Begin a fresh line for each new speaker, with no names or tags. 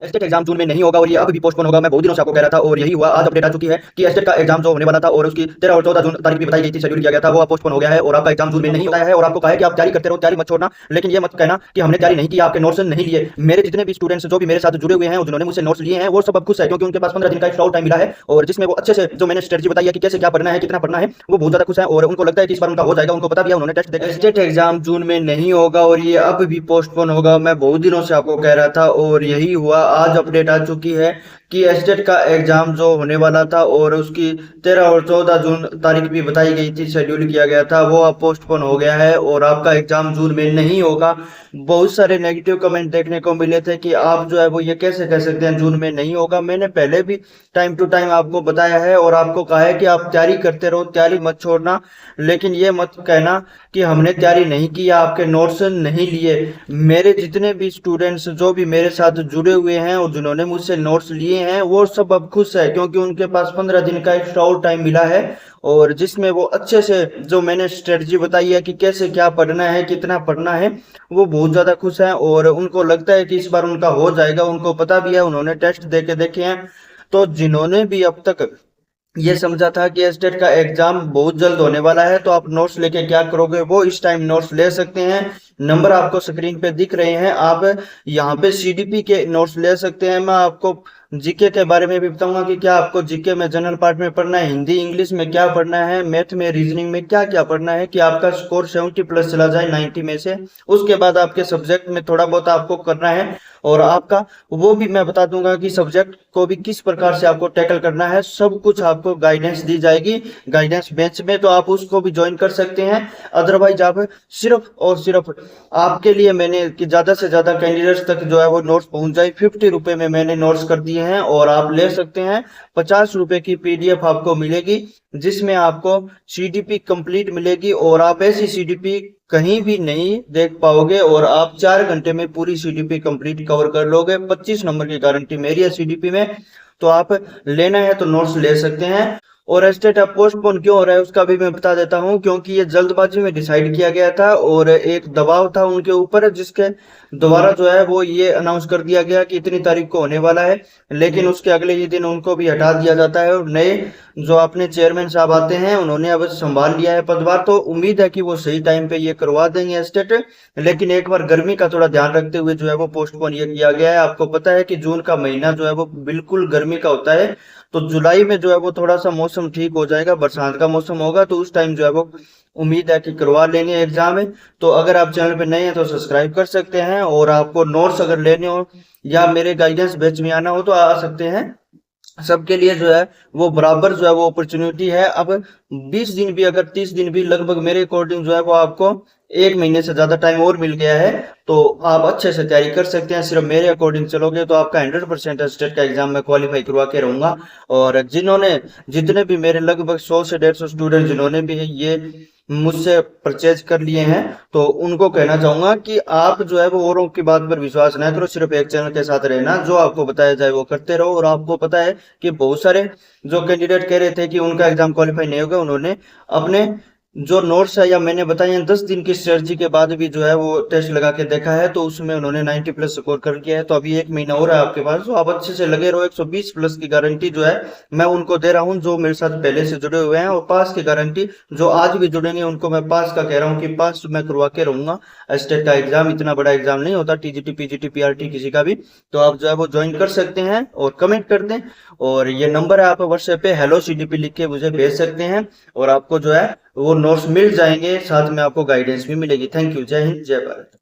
Estate exam जून में नहीं होगा और ये अब भी पोस्टपोन होगा। मैं बहुत दिनों से आपको कह रहा था और यही हुआ। आज अपडेट आ चुकी है कि एस्टेट का एग्जाम जो होने वाला था और उसकी 13 और 14 जून तारीख भी बताई गई थी, शेड्यूल किया गया था, वो अब पोस्टपोन हो गया है और आपका एग्जाम जून में नहीं होता है। और आपको कहा है कि आप तैयारी करते रहो, तैयारी मत छोड़ना, लेकिन ये मत कहना कि हमने तैयारी नहीं की, आपके नोट्स नहीं लिए। मेरे जितने भी स्टूडेंट्स जो भी मेरे साथ जुड़े हुए हैं और जिन्होंने मुझसे नोट्स लिए हैं वो सब अब खुश है, क्योंकि उनके पास 15 दिन का एक्स्ट्रा टाइम मिला है और जिसमें वो अच्छे से जो मैंने स्ट्रेटजी बताई है कि कैसे क्या पढ़ना है, कितना पढ़ना है, वो बहुत ज्यादा खुश है और उनको लगता है कि इस बार उनका हो जाएगा। उनको पता भी है, उन्होंने टेस्ट देखा। एस्टेट एग्जाम जून में नहीं होगा और ये अब भी पोस्टपोन होगा। मैं बहुत दिनों से आपको कह रहा था और यही हुआ। आज अपडेट आ चुकी है कि एस्टेट का एग्जाम जो होने वाला था और उसकी 13 और 14 जून तारीख भी बताई गई थी, शेड्यूल किया गया था, वो अब पोस्टपोन हो गया है और आपका एग्जाम जून में नहीं होगा। बहुत सारे नेगेटिव कमेंट देखने को मिले थे कि आप जो है वो ये कैसे कह सकते हैं जून में नहीं होगा। मैंने पहले भी टाइम टू टाइम आपको बताया है और आपको कहा है कि आप तैयारी करते रहो, तैयारी मत छोड़ना, लेकिन ये मत कहना कि हमने तैयारी नहीं की या आपके नोट्स नहीं लिए। मेरे जितने भी स्टूडेंट्स जो भी मेरे साथ जुड़े हुए हैं और जिन्होंने मुझसे नोट्स लिए हैं वो सब अब खुश है, क्योंकि उनके पास 15 दिन का एक्स्ट्रा और टाइम मिला है और जिसमें वो अच्छे से जो मैंने स्ट्रेटजी बताई है कि कैसे क्या पढ़ना है, कितना पढ़ना है, वो बहुत ज़्यादा खुश हैं और उनको लगता है कि इस बार उनका हो जाएगा। उनको पता भी है, उन्होंने टेस्ट दे के देखे हैं। तो जिन्होंने भी अब तक ये समझा था कि एस्टेट का एग्जाम बहुत जल्द होने वाला है तो आप नोट्स लेके क्या करोगे, वो इस टाइम नोट्स ले सकते हैं। नंबर आपको स्क्रीन पे दिख रहे हैं, आप यहाँ पे सीडीपी के नोट्स ले सकते हैं। मैं आपको जीके के बारे में भी बताऊंगा कि क्या आपको जीके में जनरल पार्ट में पढ़ना है, हिंदी इंग्लिश में क्या पढ़ना है, मैथ में रीजनिंग में क्या क्या पढ़ना है कि आपका स्कोर 70 प्लस चला जाए 90 में से। उसके बाद आपके सब्जेक्ट में थोड़ा बहुत आपको करना है और आपका वो भी मैं बता दूंगा कि सब्जेक्ट को भी किस प्रकार से आपको टैकल करना है। सब कुछ आपको गाइडेंस दी जाएगी गाइडेंस बेंच में, तो आप उसको भी ज्वाइन कर सकते हैं। अदरवाइज आप सिर्फ और सिर्फ आपके लिए मैंने कि ज्यादा से ज्यादा कैंडिडेट्स तक जो है वो नोट्स पहुंच जाए, 50 रुपए में मैंने नोट्स कर दिए हैं और आप ले सकते हैं। 50 रुपए की पीडीएफ आपको मिलेगी जिसमें आपको सीडीपी कंप्लीट मिलेगी और आप ऐसी सीडीपी कहीं भी नहीं देख पाओगे और आप 4 घंटे में पूरी सीडीपी कंप्लीट कवर कर लोगे। 25 नंबर की गारंटी मेरी है सीडीपी में, तो आप लेना है तो नोट्स ले सकते हैं। और एस्टेट अब पोस्टपोन क्यों हो रहा है उसका भी मैं बता देता हूँ, क्योंकि ये जल्दबाजी में डिसाइड किया गया था और एक दबाव था उनके ऊपर, जिसके द्वारा जो है वो ये अनाउंस कर दिया गया कि इतनी तारीख को होने वाला है, लेकिन उसके अगले ही दिन उनको भी हटा दिया जाता है और नए जो अपने चेयरमैन साहब आते हैं उन्होंने अब संभाल लिया है पदभार। तो उम्मीद है कि वो सही टाइम पे ये करवा देंगे एस्टेट, लेकिन एक बार गर्मी का थोड़ा ध्यान रखते हुए जो है वो पोस्टपोन ये किया गया है। आपको पता है कि जून का महीना जो है वो बिल्कुल गर्मी का होता है, तो जुलाई में जो है वो थोड़ा सा मौसम ठीक हो जाएगा, बरसात का मौसम होगा, तो उस टाइम जो है वो उम्मीद है कि करवा लेंगे एग्जाम में। तो अगर आप चैनल पे नए हैं तो सब्सक्राइब कर सकते हैं और आपको नोट्स अगर लेने हो या मेरे गाइडेंस बैच में आना हो तो आ सकते हैं। सबके लिए जो है वो बराबर जो है वो अपॉर्चुनिटी है। अब 20 दिन भी अगर 30 दिन भी लगभग मेरे अकॉर्डिंग जो है वो आपको 1 महीने से ज्यादा टाइम और मिल गया है, तो आप अच्छे से तैयारी कर सकते हैं। सिर्फ मेरे अकॉर्डिंग चलोगे तो आपका 100% स्टेट का एग्जाम में क्वालिफाई करवा के रहूंगा। और जितने भी मेरे लगभग 100 से 150 स्टूडेंट जिन्होंने भी ये मुझसे परचेज कर लिए हैं, तो उनको कहना चाहूंगा कि आप जो है वो औरों की बात पर विश्वास ना करो, सिर्फ एक चैनल के साथ रहना, जो आपको बताया जाए वो करते रहो। और आपको पता है कि बहुत सारे जो कैंडिडेट कह रहे थे कि उनका एग्जाम क्वालिफाई नहीं होगा, उन्होंने अपने जो नोट्स है या मैंने बताया 10 दिन की स्ट्रेटजी के बाद भी जो है वो टेस्ट लगा के देखा है, तो उसमें उन्होंने 90 प्लस स्कोर कर दिया है। तो अभी 1 महीना हो रहा है आपके पास, तो आप अच्छे से लगे रहो। 120 प्लस की गारंटी जो है मैं उनको दे रहा हूँ जो मेरे साथ पहले से जुड़े हुए हैं, और पास की गारंटी जो आज भी जुड़ेंगे उनको मैं पास का कह रहा हूँ कि पास मैं करवा के रहूंगा। स्टेट का एग्जाम इतना बड़ा एग्जाम नहीं होता, टीजीटी पीजीटी पीआरटी किसी का भी, तो आप जो है वो ज्वाइन कर सकते हैं और कमेंट कर दें। और ये नंबर है, आप व्हाट्सएप पे हेलो सीडीपी लिख के मुझे भेज सकते हैं और आपको जो है वो नोट्स मिल जाएंगे, साथ में आपको गाइडेंस भी मिलेगी। थैंक यू, जय हिंद, जय भारत।